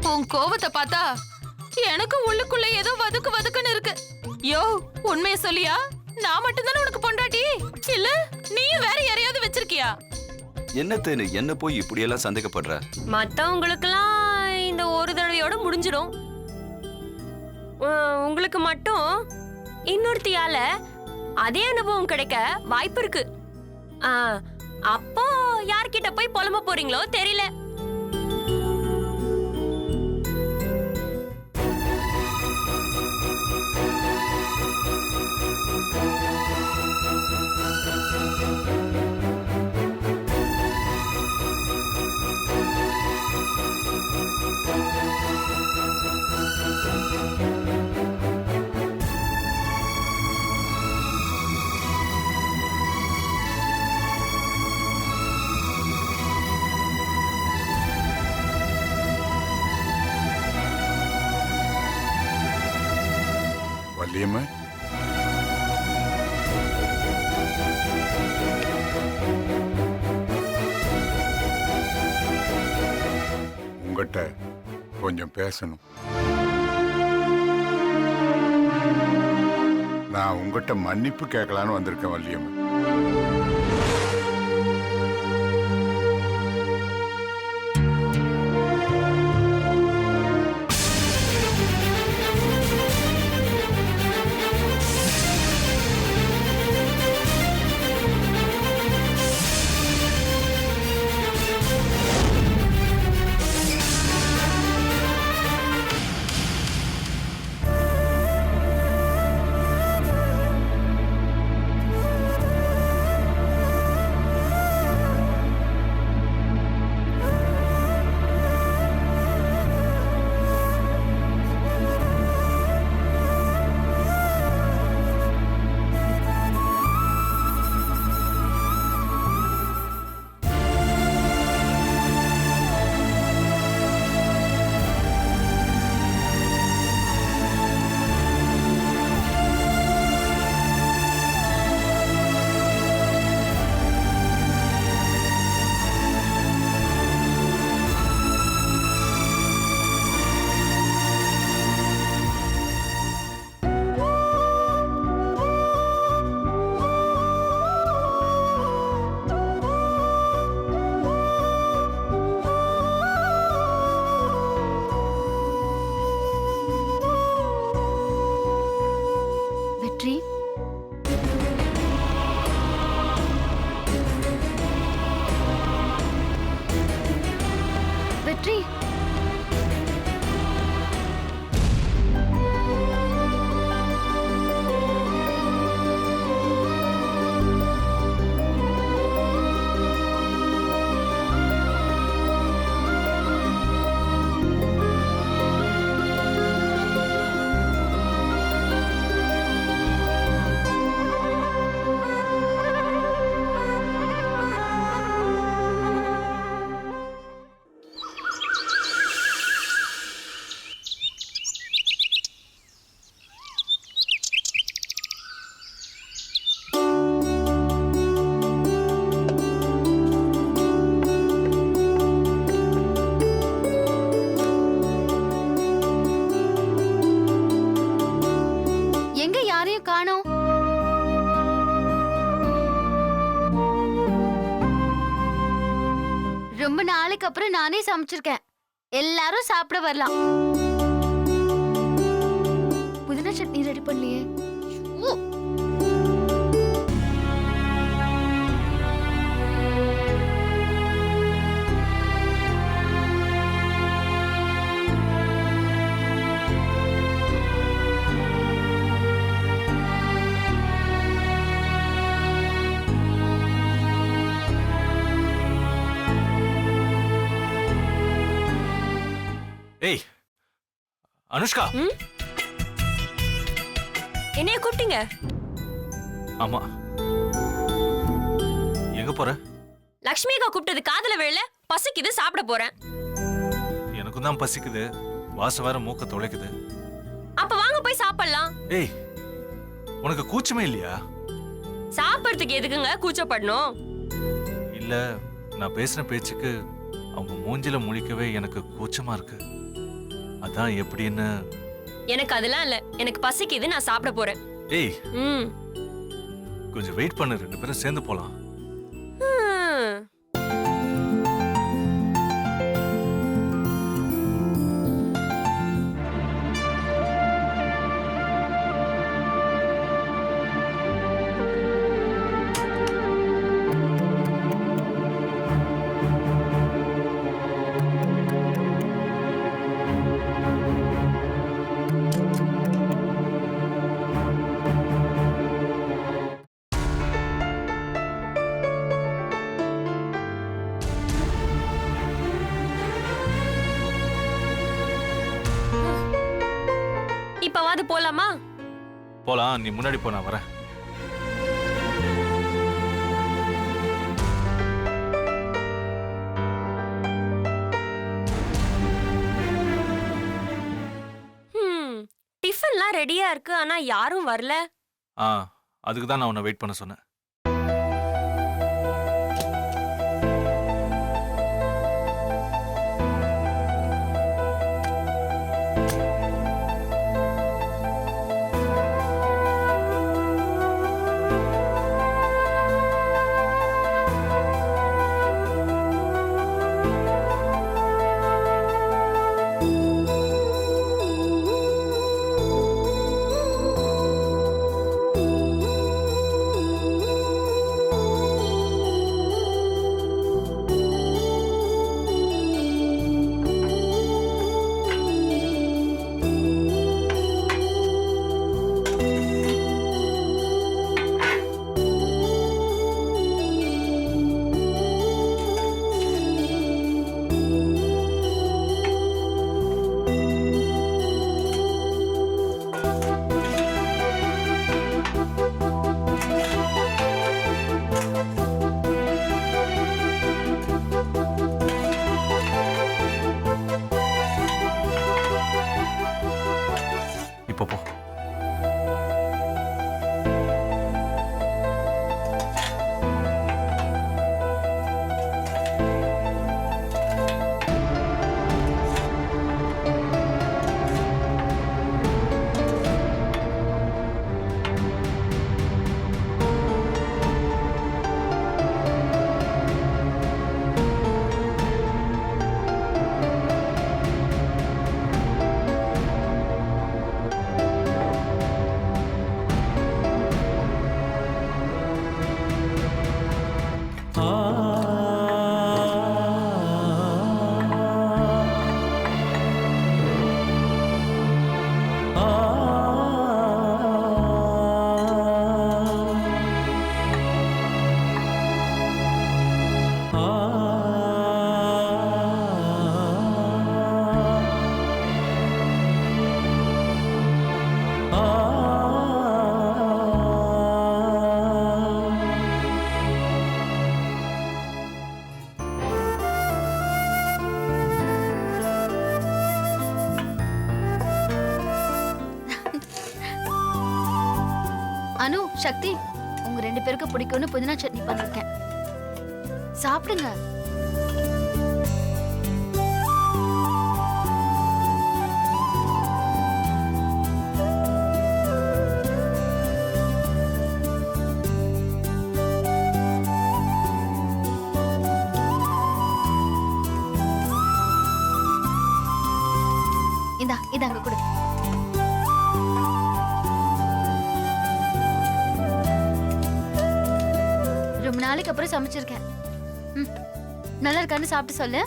உன் கோவத்தை பார்த்தா எனக்கு உள்ளுக்குள்ள ஏதோ வதுக்கு வதுக்குன்னு இருக்கு. யோ, உண்மையை சொல்லியா? நான் மட்டும்தானே உனக்கு பொண்டாட்டி, இல்ல நீயும் வேற யாரையாவது வச்சிருக்கியா? என்ன தேனு என்ன போய் இப்படி எல்லாம் சந்தேகப்படுற? மத்தவங்களுக்கெல்லாம் இந்த ஒரு தடவையோட முடிஞ்சிடும். உங்களுக்கு மட்டும் இன்னொருத்தியால அதே அனுபவம் கிடைக்க வாய்ப்பு இருக்கு. அப்போ யார்கிட்ட போய் புலம்ப போறீங்களோ தெரியல. வள்ளியம்மா, உங்ககிட்ட கொஞ்சம் பேசணும். நான் உங்ககிட்ட மன்னிப்பு கேட்கலான்னு வந்திருக்கேன் வள்ளியம்மா. வெற்றி, காணோம். ரொம்ப நாளைக்கு அப்புறம் நானே சமைச்சிருக்கேன். எல்லாரும் சாப்பிட வரலாம். புதினா சட்னி ரெடி பண்ணலையே. ஏய் அனுஷ்கா, என்னைய கூப்பிட்டீங்க? ஆமா. எங்க போற? லக்ஷ்மி அக்கா கூப்பிட்டது காதுல விழல. பசிக்குது, சாப்பிட போறேன். எனக்கும் தான் பசிக்குது, வாசம் வேற மூக்க தொலைக்குது. அப்ப வாங்க போய் சாப்பிடலாம். ஏய், உனக்கு கூச்சமே இல்லையா? சாப்பிடறதுக்கு எதுக்குங்க கூச்சப்படணும்? இல்ல நான் பேசின பேச்சுக்கு அவங்க மூஞ்சில முழிக்கவே எனக்கு கூச்சமா இருக்கு. அதான் எப்படின்னு. எனக்கு அதெல்லாம் இல்ல. எனக்கு பசிக்குது, நான் சாப்பிட போறேன். ஏய் ம். கொஞ்சம் வெயிட் பண்ணு, 2 பேரும் சேர்ந்து போலாம். ஹம். இப்பவாது போலாமா? போலாம், நீ முன்னாடி போ, நான் வரேன். டிஃபன்லாம் ரெடியா இருக்கு, ஆனா யாரும் வரல. அதுக்கு தான் நான் உன்னை வெயிட் பண்ண சொன்னேன். இப்போ போ. அனு, சக்தி, உங்க 2 பேருக்கு பிடிக்கும்னு புதினா சட்னி பண்ணிருக்கேன். சாப்பிடுங்க. இந்தா அங்க கொடு. ரொம்ப நாளைக்கு அப்புறம் சமைச்சிருக்கேன். நல்லா இருக்கான்னு சாப்பிட்டு சொல்லு.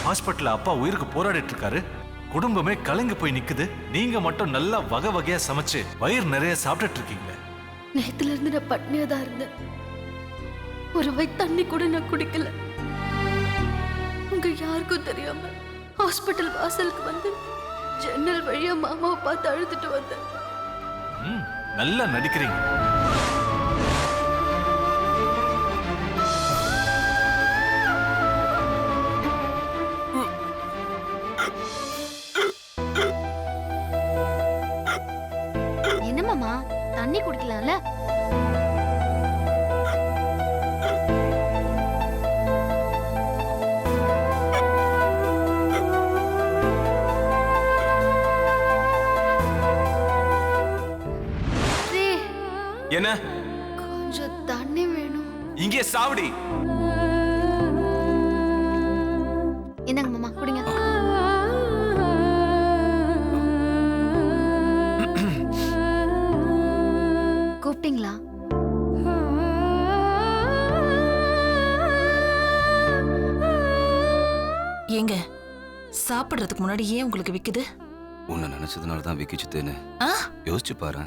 ஹாஸ்பிட்டல்ல அப்பா உயிருக்கு போராடிட்டு இருக்காரு. குடும்பமே கலங்கி போய் நிக்குது. நீங்க மட்டும் நல்லா வகை வகையா சமைச்சு வயிறு நிறைய சாப்பிட்டுட்டு இருக்கீங்க. நேத்துல இருந்து நான் பட்னியா தான் இருந்தேன். ஒரு வகை தண்ணி கூட நான் குடிக்கல. உங்க யாருக்கும் தெரியாம ஹாஸ்பிட்டல் வாசலுக்கு வந்து ஜன்னல் வழியா மாமாவை பார்த்து அழுதுட்டு வந்தேன். நல்லா நடிக்கிறீங்க. தண்ணி குடிக்கலாம்ல? டேய், என்ன கொஞ்சம் தண்ணி வேணும். இங்கே சாவடி. என்னங்க மாமா குடிங்க. கூப்பிட்டீங்களா? ஏங்க சாப்பிடுறதுக்கு முன்னாடி ஏன் உங்களுக்கு விக்குது? உன்னை நினைச்சதுனால தான் விக்கிச்சுத்தேன்னு ஆ? யோசிச்சு பாரு.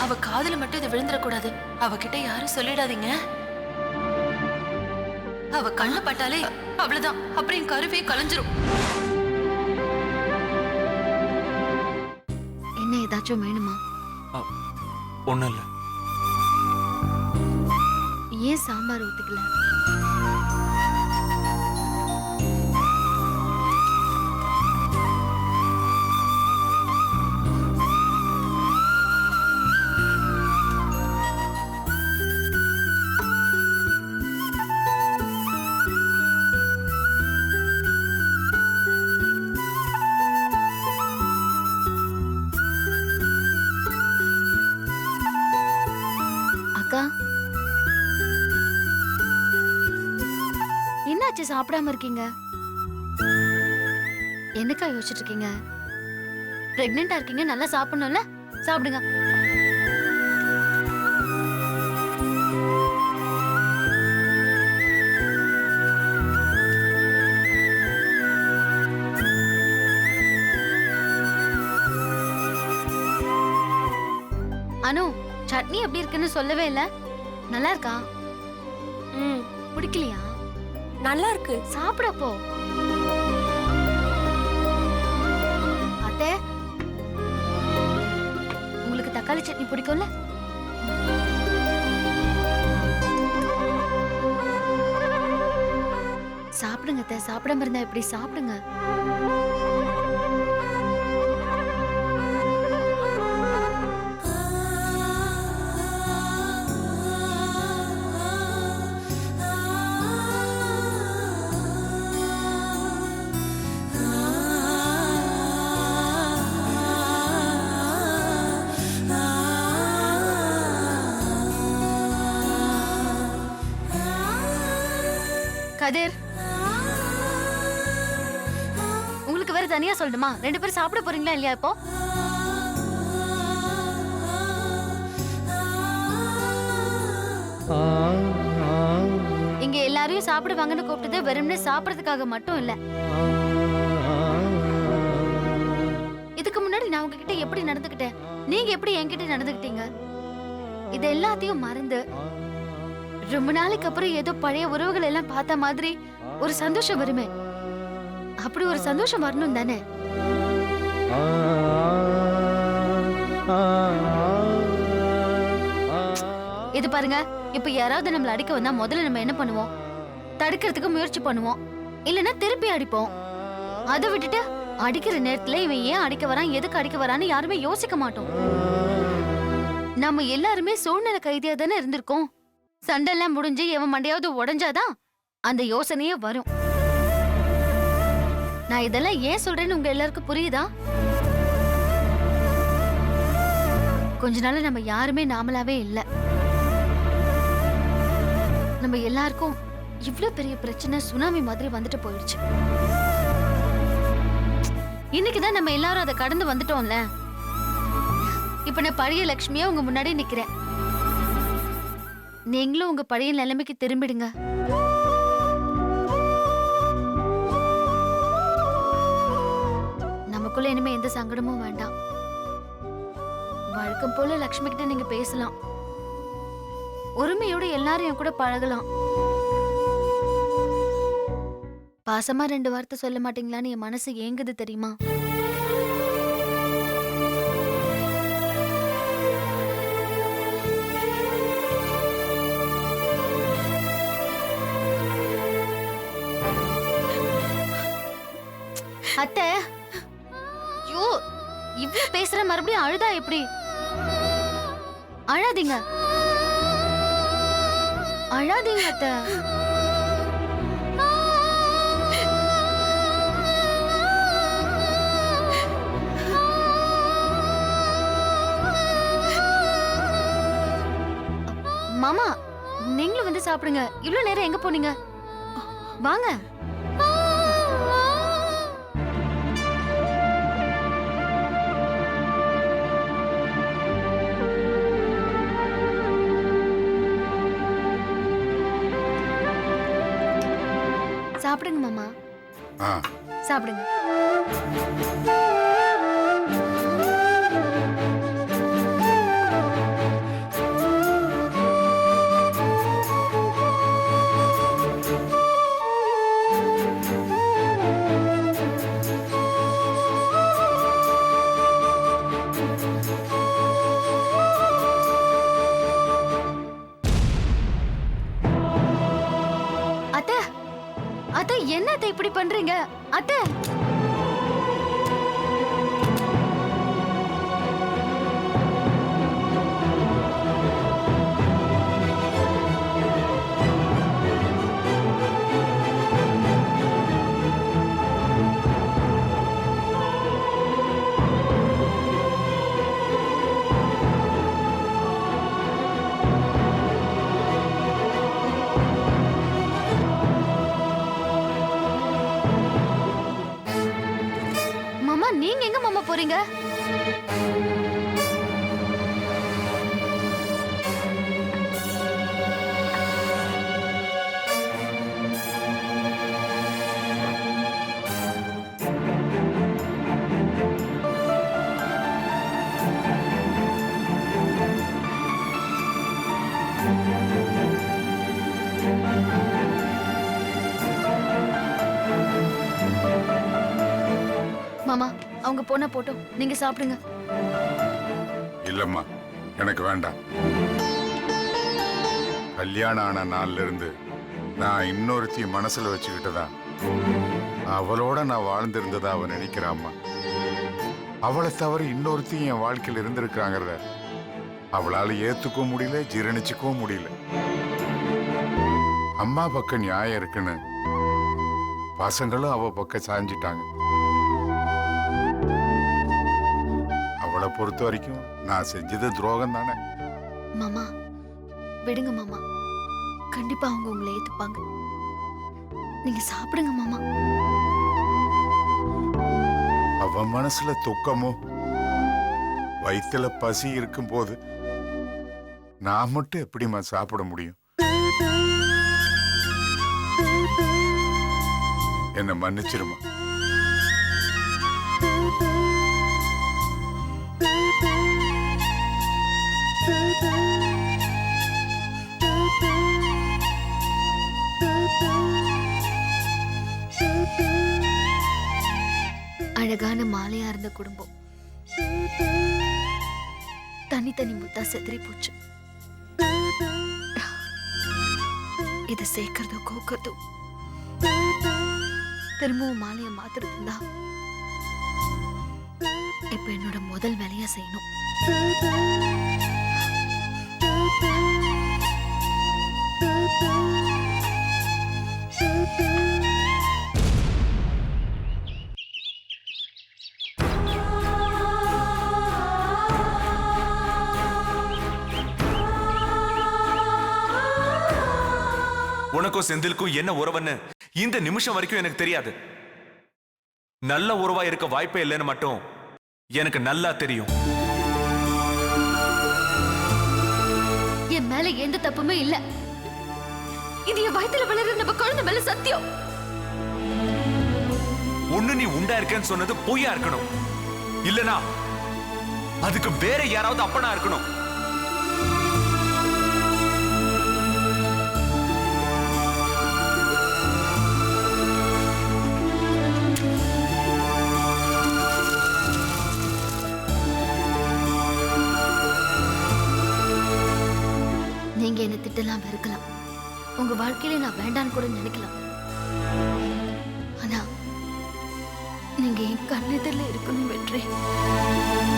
அவ காதுல மட்டும் இது விழுந்துடக்கூடாது. அவகிட்ட யாரும் சொல்லிடாதீங்க. அவ கண்ணு பட்டாலே அவ்வளவுதான், அப்புறம் என் கருவே கலைஞ்சிரும். என்ன ஏதாச்சும் வேணுமா? ஒண்ணும் இல்ல. ஏன் சாம்பார் ஊத்திக்கல? அக்கா, என்னாச்சு சாப்பிடாம இருக்கீங்க? என்னக்கா யோசிச்சுட்டு இருக்கீங்க? பிரெக்னெண்டா இருக்கீங்க, நல்லா சாப்பிடணும்ல, சாப்பிடுங்க. அனு, சட்னி எப்படி இருக்குன்னு சொல்லவே இல்ல. நல்லா இருக்கா? ம், பிடிக்கலையா? நல்லா இருக்கு. சாப்பிடப்போ. அத்தை, உங்களுக்கு தக்காளி சட்னி பிடிக்கும்ல? சாப்பிடுங்க அத்தை, சாப்பிடாம இருந்தா எப்படி? சாப்பிடுங்க. கதிர், உங்களுக்கு வேற தனியா சொல்லணுமா? 2 பேரும் சாப்பிட போறீங்களா இல்லையா இப்போ? இங்க எல்லாரையும் சாப்பிடுவாங்கன்னு கூப்பிட்டது வெறும்னே சாப்பிடறதுக்காக மட்டும் இல்ல. இதுக்கு முன்னாடி நான் உங்ககிட்ட எப்படி நடந்துக்கிட்டேன், நீங்க எப்படி என்கிட்ட நடந்துக்கிட்டீங்க, இது எல்லாத்தையும் மறந்து ரொம்ப நாளைக்கு அப்புறம் ஏதோ பழைய உறவுகள் எல்லாம் பார்த்த மாதிரி ஒரு சந்தோஷம் வருமே, அப்படி ஒரு சந்தோஷம் வரணும் தானே? இது பாருங்க, இப்ப யாராவது நம்மள அடிக்க வந்தா முதல்ல நம்ம என்ன பண்ணுவோம்? தடுக்கிறதுக்கு முயற்சி பண்ணுவோம், இல்லைன்னா திருப்பி அடிப்போம். அதை விட்டுட்டு அடிக்கிற நேரத்துல இவன் ஏன் அடிக்க வரான், எதுக்கு அடிக்க வரான்னு யாருமே யோசிக்க மாட்டோம். நம்ம எல்லாருமே சூழ்நிலை கைதியா தானே இருந்திருக்கோம். சண்டெல்லாம் முடிஞ்சு எவன் மண்டையாவது உடைஞ்சாதான் அந்த யோசனையே வரும். நான் இதெல்லாம் ஏன் சொல்றேன்னு உங்க எல்லாருக்கும் புரியுதா? கொஞ்ச நாள் நம்ம யாருமே நாமளாவே இல்ல. நம்ம எல்லாருக்கும் இவ்ளோ பெரிய பிரச்சனை சுனாமி மாதிரி வந்துட்டு போயிடுச்சு. இன்னைக்குதான் நம்ம எல்லாரும் அதை கடந்து வந்துட்டோம்ல. இப்ப நான் பழைய லட்சுமியா உங்க முன்னாடி நிக்கிறேன். நீங்களும் உங்க பழைய நிலைமைக்கு திரும்பிடுங்க. நமக்குள்ள இனிமே எந்த சங்கடமும் வேண்டாம். வழக்கம் போல லக்ஷ்மி கிட்ட நீங்க பேசலாம், உரிமையோட எல்லாரும் என் கூட பழகலாம். பாசமா 2 வார்த்தை சொல்ல மாட்டீங்களான்னு என் மனசு ஏங்குது தெரியுமா? அத்தை, ஐயோ, இவ்ளோ பேசுற மறுபடியும் அழுதா எப்படி? அழாதீங்க அழாதீங்க அத்தை. மாமா நீங்களும் வந்து சாப்பிடுங்க. இவ்ளோ நேரம் எங்க போனீங்க? வாங்க. சாப்பிடுங்க மாமா, ஆ சாப்பிடுங்க. அத்தை, அத்தை என்ன அத்தை இப்படி பண்றீங்க? அத்தை மாமா நீங்க எங்க மாமா போறீங்க? மாமா அவங்க போனா போட்டோம், நீங்க சாப்பிடுங்க. இல்லம்மா, எனக்கு வேண்டாம். கல்யாணம் ஆன நாள்ல இருந்து நான் இன்னொருத்தி மனசுல வச்சுக்கிட்டதா அவளோட நான் வாழ்ந்திருந்ததா அவ நினைக்கிறாம்மா. அவளை தவிர இன்னொருத்தி என் வாழ்க்கையில் இருந்திருக்காங்கிறத அவளால ஏத்துக்கவும் முடியல, ஜீரணிச்சுக்கவும் முடியல. அம்மா பக்கம் நியாயம் இருக்குன்னு பசங்களும் அவ பக்கம் சாஞ்சிட்டாங்க. அவளை பொறுத்த வரைக்கும் நான் செஞ்சது துரோகம் தானே. மாமா விடுங்க மாமா, கண்டிப்பா அவங்க உங்களை ஏத்துப்பாங்க. நீங்க சாப்பிடுங்க மாமா. அவ மனசுல துக்கமோ வயித்துல பசி இருக்கும் போது நான் மட்டும் எப்படிம்மா சாப்பிட முடியும்? என்ன மன்னிச்சிருமா. அழகான மாலையா இருந்த குடும்பம் தனி முத்தா செதறி போச்சு. இத சேர்க்கறதோ கோக்கறதோ திரும்பவும் மாலைய மாத்துறதுன்னா இப்ப என்னோட முதல் வேலையா செய்யணும். உனக்கும் செந்திலுக்கும் என்ன உறவுன்னு இந்த நிமிஷம் வரைக்கும் எனக்கு தெரியாது. நல்ல உறவா இருக்க வாய்ப்பே இல்லைன்னு மட்டும் எனக்கு நல்லா தெரியும். என் மேல எந்த தப்புமே இல்ல. இது என் வயித்துல வளர நம்ம குழந்தை மேல சத்தியம். ஒண்ணு நீ உண்டா இருக்கேன்னு சொன்னது பொய்யா இருக்கணும், இல்லனா அதுக்கு வேற யாராவது அப்பனா இருக்கணும். நீங்க என்ன திட்டலாம், வெறுக்கலாம், உங்க வாழ்க்கையில நான் வேண்டான்னு கூட நினைக்கலாம். ஆனா நீங்க என் கண்ணெதிரில இருக்கணும். சொல்றேன்.